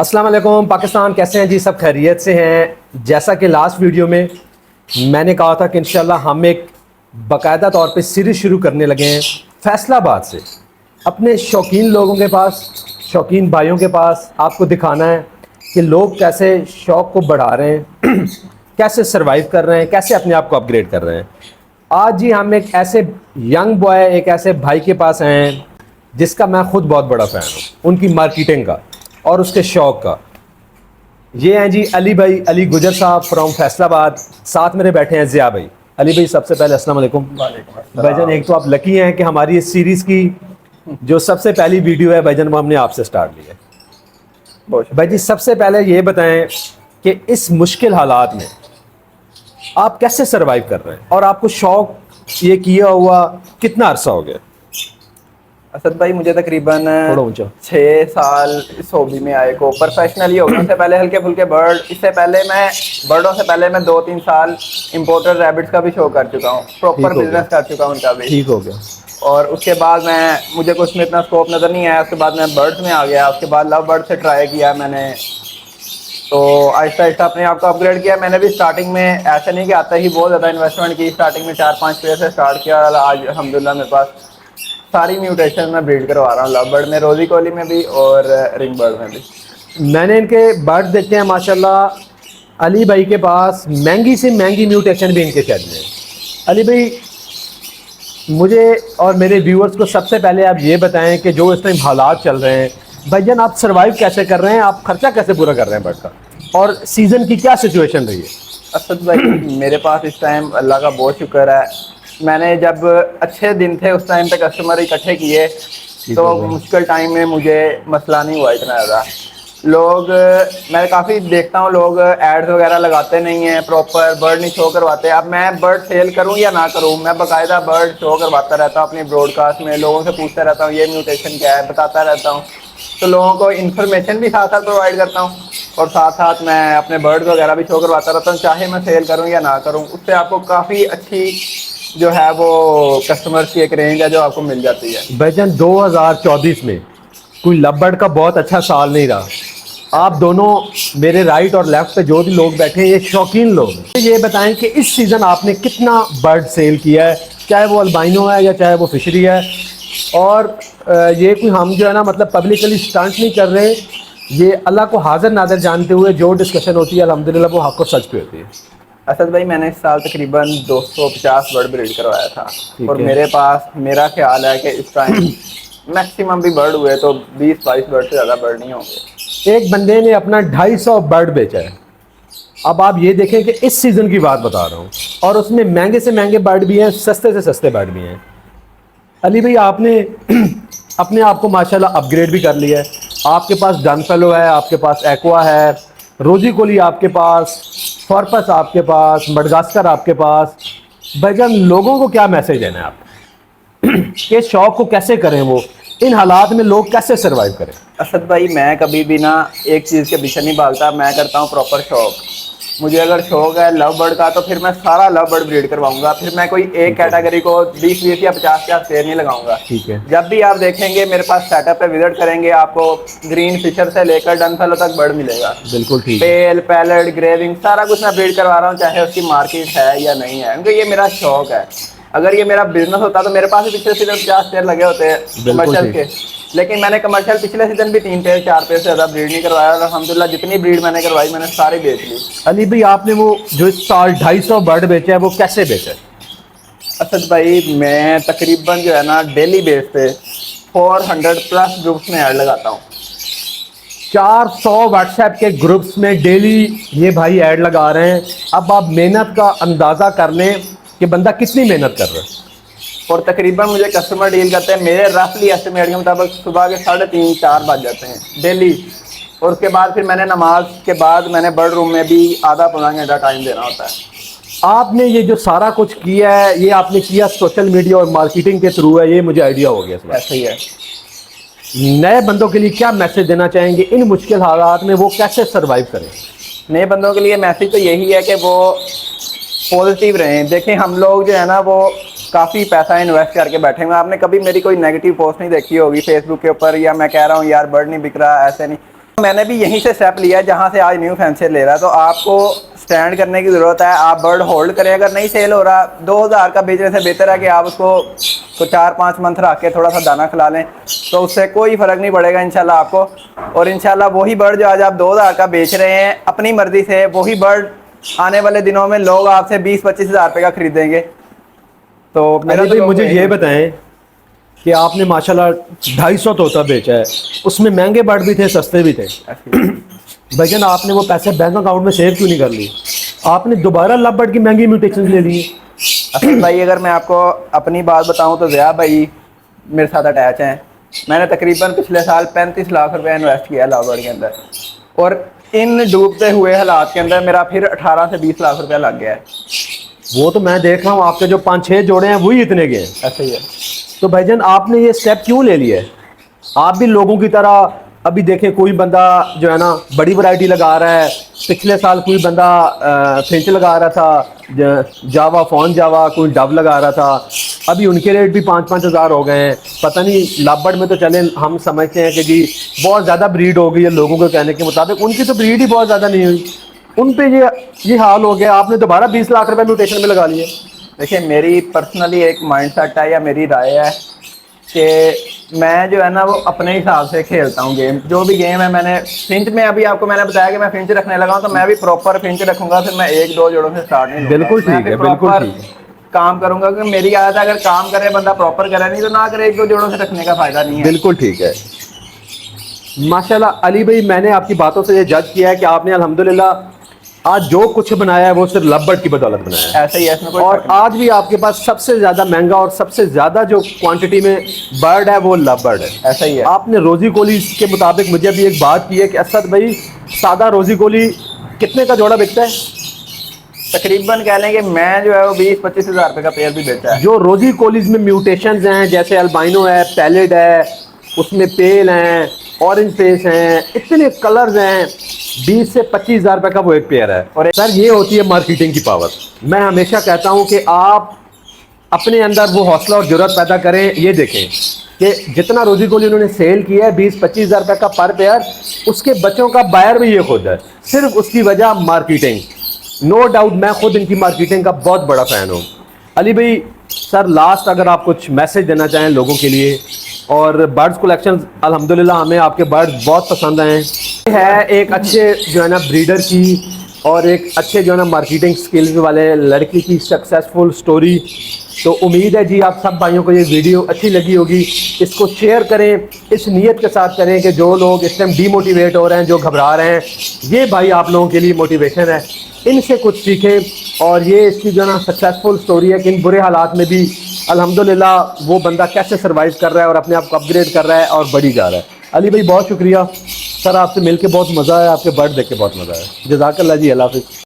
अस्सलाम वालेकुम पाकिस्तान, कैसे हैं जी? सब खैरियत से हैं। जैसा कि लास्ट वीडियो में मैंने कहा था कि इंशाल्लाह हम एक बाकायदा तौर पे सीरीज़ शुरू करने लगे हैं फैसलाबाद से। अपने शौकीन लोगों के पास, शौकीन भाइयों के पास आपको दिखाना है कि लोग कैसे शौक़ को बढ़ा रहे हैं कैसे सर्वाइव कर रहे हैं, कैसे अपने आप को अपग्रेड कर रहे हैं। आज जी हम एक ऐसे यंग बॉय, एक ऐसे भाई के पास आए हैं जिसका मैं ख़ुद बहुत बड़ा फ़ैन हूँ, उनकी मार्केटिंग का और उसके शौक़ का। ये हैं जी अली भाई, अली गुजर साहब फ्रॉम फैसलाबाद। साथ मेरे बैठे हैं ज़िया भाई। अली भाई, सबसे पहले अस्सलाम वालेकुम। भाईजान, एक तो आप लकी हैं कि हमारी इस सीरीज़ की जो सबसे पहली वीडियो है भाईजान, वो हमने आपसे स्टार्ट की है। भाई जी, सबसे पहले ये बताएं कि इस मुश्किल हालात में आप कैसे सर्वाइव कर रहे हैं और आपको शौक़ ये किया हुआ कितना अरसा हो गया? असद भाई, मुझे तकरीबन 6 साल इस हॉबी में आए को प्रोफेशनली हो गया। उससे पहले हल्के फुल्के बर्ड, इससे पहले मैं बर्डों से पहले मैं 2-3 साल इम्पोर्टेड रैबिट्स का भी शो कर चुका हूँ, प्रॉपर बिजनेस कर चुका हूँ उनका भी। ठीक हो गया। और उसके बाद मुझे कुछ में इतना स्कोप नज़र नहीं आया। उसके बाद मैं बर्ड्स में आ गया। उसके बाद लव बर्ड से ट्राई किया मैंने, तो आहिस्ता आहिस्ता अपने आप को अपग्रेड किया। मैंने भी स्टार्टिंग में ऐसा नहीं कि आता ही बहुत ज़्यादा इन्वेस्टमेंट की। स्टार्टिंग में 4-5 पेयर से स्टार्ट किया। आज अल्हम्दुलिल्लाह मेरे पास सारी म्यूटेशन में ब्रीड करवा रहा हूँ, लव बर्ड में, रोजी कोली में भी और रिंग बर्ड में भी। मैंने इनके बर्ड देखे हैं माशाल्लाह। अली भाई के पास महंगी से महंगी म्यूटेशन भी इनके शेड में। अली भाई, मुझे और मेरे व्यूअर्स को सबसे पहले आप ये बताएं कि जो इस टाइम हालात चल रहे हैं भाईजान, आप सर्वाइव कैसे कर रहे हैं, आप खर्चा कैसे पूरा कर रहे हैं बर्ड का, और सीज़न की क्या सिचुएशन रही है? असद भाई, मेरे पास इस टाइम अल्लाह का बहुत शुक्र है, मैंने जब अच्छे दिन थे उस टाइम पे कस्टमर इकट्ठे किए, तो मुश्किल टाइम में मुझे मसला नहीं हुआ इतना ज़्यादा। लोग, मैं काफ़ी देखता हूँ, लोग एड्स वगैरह लगाते नहीं हैं, प्रॉपर बर्ड नहीं शो करवाते। अब मैं बर्ड सेल करूँ या ना करूँ, मैं बाकायदा बर्ड शो करवाता रहता हूँ अपनी ब्रॉडकास्ट में, लोगों से पूछता रहता हूँ ये म्यूटेशन क्या है, बताता रहता हूँ। तो लोगों को इन्फॉर्मेशन भी साथ साथ प्रोवाइड करता हूँ और साथ साथ मैं अपने बर्ड्स वगैरह भी शो करवाता रहता हूँ, चाहे मैं सेल करूँ या ना करूँ। उससे आपको काफ़ी अच्छी जो है वो कस्टमर्स की एक रेंज है जो आपको मिल जाती है। भाईजान, 2024 में कोई लव बर्ड का बहुत अच्छा साल नहीं रहा। आप दोनों, मेरे राइट और लेफ्ट पे जो भी लोग बैठे हैं, ये शौकीन लोग हैं। ये बताएं कि इस सीज़न आपने कितना बर्ड सेल किया है, चाहे वो अल्बाइनो है या चाहे वो फिशरी है। और ये कोई हम जो है ना, मतलब पब्लिकली स्टंट नहीं कर रहे, ये अल्लाह को हाजिर नाज़र जानते हुए जो डिस्कशन होती है अल्हम्दुलिल्लाह वो हक़ और सच पे होती है। असद भाई, मैंने इस साल तकरीबन 250 बर्ड ब्रीड करवाया था और मेरे पास, मेरा ख्याल है कि इस टाइम मैक्सिमम भी बर्ड हुए तो 20-22 बर्ड से ज़्यादा बर्ड नहीं होंगे। एक बंदे ने अपना 250 बर्ड बेचा है। अब आप ये देखें कि इस सीज़न की बात बता रहा हूँ, और उसमें महंगे से महंगे बर्ड भी हैं, सस्ते से सस्ते बर्ड भी हैं। अली भाई, आपने अपने आप को माशाल्लाह अपग्रेड भी कर लिया है। आपके पास डन फेलो है, आपके पास एक्वा है, रोजी कोली आपके पास, फॉर्पस आपके पास, मडगास्कर आपके पास। भाईजान, लोगों को क्या मैसेज देना है आप कि शौक़ को कैसे करें, वो इन हालात में लोग कैसे सर्वाइव करें? असद भाई, मैं कभी भी ना एक चीज़ के पीछे नहीं भागता, मैं करता हूँ प्रॉपर शौक। मुझे अगर शौक है लव बर्ड का तो फिर मैं सारा लव बर्ड ब्रीड करवाऊंगा। फिर मैं कोई एक कैटेगरी को 20-20 या 50-50 पेयर नहीं लगाऊंगा। ठीक है। जब भी आप देखेंगे मेरे पास सेटअप पे विजिट करेंगे, आपको ग्रीन फिशर से लेकर डन फेलो तक बर्ड मिलेगा। बिल्कुल ठीक। पेल, पैलेट, ग्रेविंग सारा कुछ मैं ब्रीड करवा रहा हूँ, चाहे उसकी मार्केट है या नहीं है, क्योंकि ये मेरा शौक है। अगर ये मेरा बिजनेस होता तो मेरे पास भी पिछले सीजन 50 पेयर लगे होते कमर्शियल के, लेकिन मैंने कमर्शियल पिछले सीजन भी 3 पेयर 4 पेयर से ज़्यादा ब्रीड नहीं करवाया और अल्हम्दुलिल्लाह जितनी ब्रीड मैंने करवाई मैंने सारी बेच ली। अली भाई, आपने वो जो इस साल 250 बर्ड बेचा है वो कैसे बेचा है? असद भाई, मैं तकरीबन जो है ना डेली बेस पे 400+ ग्रुप्स में ऐड लगाता हूँ। 400 व्हाट्सएप के ग्रुप्स में डेली ये भाई ऐड लगा रहे हैं। अब आप मेहनत का अंदाज़ा कर लें कि बंदा कितनी मेहनत कर रहा है। और तकरीबन मुझे कस्टमर डील करते हैं, मेरे रफली एस्टिमेट के मुताबिक सुबह के 3:30-4 बज जाते हैं डेली। और उसके बाद फिर मैंने नमाज के बाद मैंने बर्ड रूम में भी आधा-पौना घंटा टाइम देना होता है। आपने ये जो सारा कुछ किया है, ये आपने किया सोशल मीडिया और मार्केटिंग के थ्रू है, ये मुझे आइडिया हो गया। ऐसा ही है। नए बंदों के लिए क्या मैसेज देना चाहेंगे इन मुश्किल हालात में, वो कैसे सर्वाइव करें? नए बंदों के लिए मैसेज तो यही है कि वो पॉजिटिव रहें। देखें, हम लोग जो है ना वो काफ़ी पैसा इन्वेस्ट करके बैठे हुए। आपने कभी मेरी कोई नेगेटिव पोस्ट नहीं देखी होगी फेसबुक के ऊपर, या मैं कह रहा हूँ यार बर्ड नहीं बिक रहा, ऐसे नहीं। मैंने भी यहीं से स्टेप लिया जहाँ से आज न्यू फैंसियर ले रहा है। तो आपको स्टैंड करने की ज़रूरत है, आप बर्ड होल्ड करें। अगर नहीं सेल हो रहा 2000 का बेचने से बेहतर है कि आप उसको तो 4-5 मंथ रख के थोड़ा सा दाना खिला लें, तो उससे कोई फ़र्क नहीं पड़ेगा इंशाल्लाह आपको। और इंशाल्लाह वही बर्ड जो आज आप 2000 का बेच रहे हैं अपनी मर्ज़ी से, वही बर्ड आने वाले दिनों में लोग आपसे 20-25 हज़ार रुपये का खरीदेंगे। तो मेरा भाई मुझे ये बताएं कि आपने माशाल्लाह 250 तोता बेचा है, उसमें महंगे बर्ड भी थे, सस्ते भी थे। भाईजान आपने वो पैसे बैंक अकाउंट में सेव क्यों नहीं कर लिए? आपने दोबारा लव बर्ड की महंगी म्यूटेशन ले ली। असल भाई अगर मैं आपको अपनी बात बताऊं तो ज़िया भाई मेरे साथ अटैच हैं। मैंने तकरीबन पिछले साल 35 लाख रुपए इन्वेस्ट किया लव बर्ड के अंदर, और इन डूबते हुए हालात के अंदर मेरा फिर 18 से 20 लाख रुपया लग गया है। वो तो मैं देख रहा हूँ, आपके जो 5-6 जोड़े हैं वही इतने गए हैं। ऐसा ही है। तो भाईजान आपने ये स्टेप क्यों ले लिया है? आप भी लोगों की तरह, अभी देखें कोई बंदा जो है ना बड़ी वैरायटी लगा रहा है, पिछले साल कोई बंदा फिंच लगा रहा था, जावा फॉन जावा, कोई डब लगा रहा था, अभी उनके रेट भी 5-5 हज़ार हो गए हैं। पता नहीं लाबर्ड में तो चले हम समझते हैं कि जी बहुत ज़्यादा ब्रीड हो गई है लोगों के कहने के मुताबिक, उनकी तो ब्रीड ही बहुत ज़्यादा नहीं हुई, उन पे ये हाल हो गया। आपने दोबारा 20 लाख रुपए म्यूटेशन में लगा लिए। देखिए मेरी पर्सनली एक माइंड सेट है या मेरी राय है कि मैं जो है ना वो अपने हिसाब से खेलता हूँ गेम। जो भी गेम है, मैंने फिंच में अभी आपको मैंने बताया कि मैं फिंच रखने लगा हूँ, तो मैं भी प्रॉपर फिंच रखूंगा। फिर मैं 1-2 जोड़ों से स्टार्ट नहीं लूंगा। बिल्कुल ठीक है, बिल्कुल ठीक है। काम करूंगा क्योंकि मेरी आदत है अगर काम करे बंदा प्रॉपर करे, नहीं तो ना करे, 1-2 जोड़ों से रखने का फायदा नहीं है। बिल्कुल ठीक है। माशाल्लाह अली भाई, मैंने आपकी बातों से ये जज किया है कि आपने अल्हम्दुलिल्लाह आज जो कुछ बनाया है वो सिर्फ लव बर्ड की बदौलत बनाया है। ऐसा ही है, इसमें कोई और शक नहीं। आज भी आपके पास सबसे ज़्यादा महंगा और सबसे ज़्यादा जो क्वांटिटी में बर्ड है वो लव बर्ड है। ऐसा ही है। आपने रोजी कोली के मुताबिक मुझे अभी एक बात की है कि असद भाई सादा रोजी कोली कितने का जोड़ा बिकता है? तकरीबन कह लें कि मैं जो है वो 20-25 हज़ार रुपये का पेयर भी बेचा है। जो रोजी कोलीज में म्यूटेशंस हैं, जैसे अल्बाइनो है, पैलेट है, उसमें पेल हैं, ऑरेंज फेस हैं, इतने कलर्स हैं, 20 से 25 हज़ार रुपये का वो एक पेयर है। और सर ये होती है मार्केटिंग की पावर। मैं हमेशा कहता हूँ कि आप अपने अंदर वो हौसला और जुर्रत पैदा करें। ये देखें कि जितना रोजी कोली उन्होंने सेल किया है 20-25 हज़ार रुपये का पर पेयर, उसके बच्चों का बायर भी ये खुद है। सिर्फ उसकी वजह मार्केटिंग। नो डाउट मैं खुद इनकी मार्केटिंग का बहुत बड़ा फ़ैन हूँ। अली भाई सर लास्ट अगर आप कुछ मैसेज देना चाहें लोगों के लिए। और बर्ड्स कलेक्शन अल्हम्दुलिल्लाह हमें आपके बर्ड्स बहुत पसंद आए हैं। एक अच्छे जो है ना ब्रीडर की और एक अच्छे जो है ना मार्केटिंग स्किल्स वाले लड़की की सक्सेसफुल स्टोरी। तो उम्मीद है जी आप सब भाइयों को ये वीडियो अच्छी लगी होगी। इसको शेयर करें, इस नीयत के साथ करें कि जो लोग इस टाइम डीमोटिवेट हो रहे हैं, जो घबरा रहे हैं, ये भाई आप लोगों के लिए मोटिवेशन है। इनसे कुछ सीखें। और ये इसकी जो है ना सक्सेसफुल स्टोरी है कि इन बुरे हालात में भी अल्हम्दुलिल्लाह वो बंदा कैसे सर्वाइव कर रहा है और अपने आप को अपग्रेड कर रहा है और बढ़ी जा रहा है। अली भाई बहुत शुक्रिया सर, आपसे मिलके बहुत मज़ा आया, आपके बर्ड देख के बहुत मज़ा आया। जज़ाकल्लाह जी, अल्लाह हाफ़िज़।